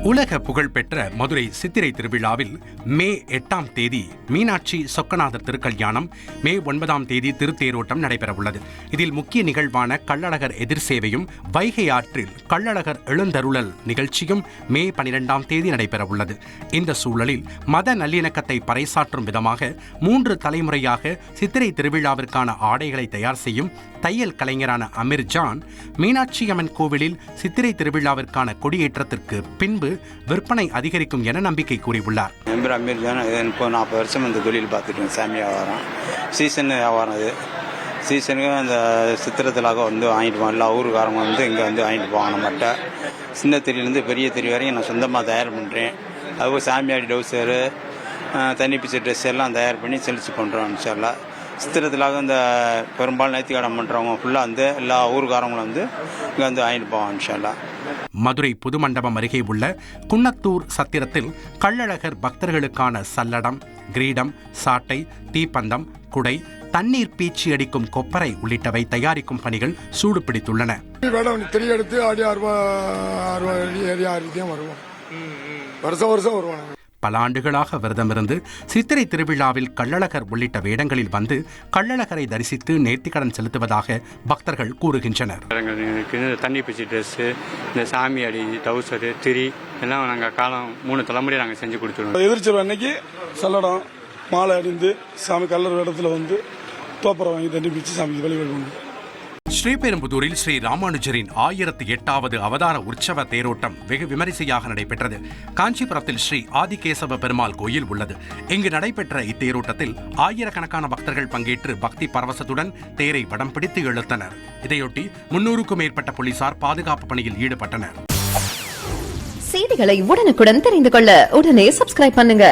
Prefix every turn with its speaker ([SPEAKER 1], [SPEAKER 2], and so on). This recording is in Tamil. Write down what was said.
[SPEAKER 1] உலக புகழ்பெற்ற மதுரை சித்திரை திருவிழாவில் மே 8ஆம் தேதி மீனாட்சி சொக்கநாதர் திருக்கல்யாணம், மே 9ஆம் தேதி திருத்தேரோட்டம் நடைபெறவுள்ளது. இதில் முக்கிய நிகழ்வான கள்ளழகர் எதிர் சேவையும் வைகை ஆற்றில் கள்ளழகர் எழுந்தருளல் நிகழ்ச்சியும் மே 12ஆம் தேதி நடைபெறவுள்ளது. இந்த சூழலில் மத நல்லிணக்கத்தை பறைசாற்றும் விதமாக 3 தலைமுறையாக சித்திரை திருவிழாவிற்கான ஆடைகளை தயார் செய்யும் தையல் கலைஞரான அமீர் ஜான் மீனாட்சி அம்மன் கோவிலில் சித்திரை திருவிழாவிற்கான கொடியேற்றத்திற்கு பின்பு விற்பனை அதிகரிக்கும் என நம்பிக்கை கூறியுள்ளார்.
[SPEAKER 2] அமீர் ஜான் இப்போ 40 வருஷம் இந்த தொழில் பார்த்துட்டு சாமி வியாபாரம், சீசன் வியாபாரம். அது சீசனுக்கு அந்த சித்திரத்திலாக வந்து வாங்கிட்டு போவாங்க. எல்லா ஊருக்காரங்க வந்து இங்கே வந்து வாங்கிட்டு போவாங்க. நம்மகிட்ட சின்ன திரியிலேருந்து பெரிய திரி வரையும் நான் சொந்தமாக தயார் பண்ணுறேன். அதுவும் சாமியாடி டவுசரு, தண்ணி பிச்சை ட்ரெஸ் எல்லாம் தயார் பண்ணி செலுத்து பண்ணுறோம். இன்ஷால்லா சித்திரத்திலாக இந்த பெரும்பாலும் நேர்த்திக்கடன் பண்ணுறவங்க ஃபுல்லாக வந்து எல்லா ஊருக்காரங்களும் வந்து இங்கே வந்து வாங்கிட்டு போவாங்க. இன்ஷால்லா
[SPEAKER 1] மதுரை புதுமண்டபம் அருகே உள்ள குன்னத்தூர் சத்திரத்தில் கள்ளழகர் பக்தர்களுக்கான சல்லடம், கிரீடம், சாட்டை, தீப்பந்தம், குடை, தண்ணீர் பீச்சி அடிக்கும் கொப்பரை உள்ளிட்டவை தயாரிக்கும் பணிகள் சூடு பிடித்துள்ளன. பல ஆண்டுகளாக விரதமிருந்து சித்திரை திருவிழாவில் கள்ளழகர் உள்ளிட்ட வேடங்களில் வந்து கள்ளழகரை தரிசித்து நேர்த்திக்கடன் செலுத்துவதாக பக்தர்கள் கூறுகின்றனர்.
[SPEAKER 3] தண்ணி பிச்சு ட்ரெஸ்ஸு, இந்த சாமி அடி டவுசரு, திரி எல்லாம் நாங்கள் காலம் 3 தலைமுறையை நாங்கள் செஞ்சு கொடுத்துருவோம்.
[SPEAKER 4] எதிர்ச்சிரு அன்னைக்கு சல்லடம் மாலை அடிந்து சாமி கல்லர் இடத்துல வந்து தோப்பரை வாங்கி தண்ணி பிச்சு சாமிக்கு வழிபாடு பண்ணுவோம்.
[SPEAKER 1] ஸ்ரீபெரும்புதூரில் ஸ்ரீ ராமானுஜரின் 1008வது அவதார உற்சவ தேரோட்டம் வெகு விமரிசையாக நடைபெற்றது. காஞ்சிபுரத்தில் ஸ்ரீ ஆதிகேசவ பெருமாள் கோயில் உள்ளது. இங்கு நடைபெற்ற இத்தேரோட்டத்தில் ஆயிரக்கணக்கான பக்தர்கள் பங்கேற்று பக்தி பரவசத்துடன் தேரை வடம் பிடித்து இழுத்தனர். இதையொட்டி 300க்கும் மேற்பட்ட போலீசார் பாதுகாப்பு பணியில் ஈடுபட்டனர்.
[SPEAKER 5] செய்திகளை உடனுக்குடன் தெரிந்து கொள்ள உடனே சப்ஸ்கிரைப் பண்ணுங்க.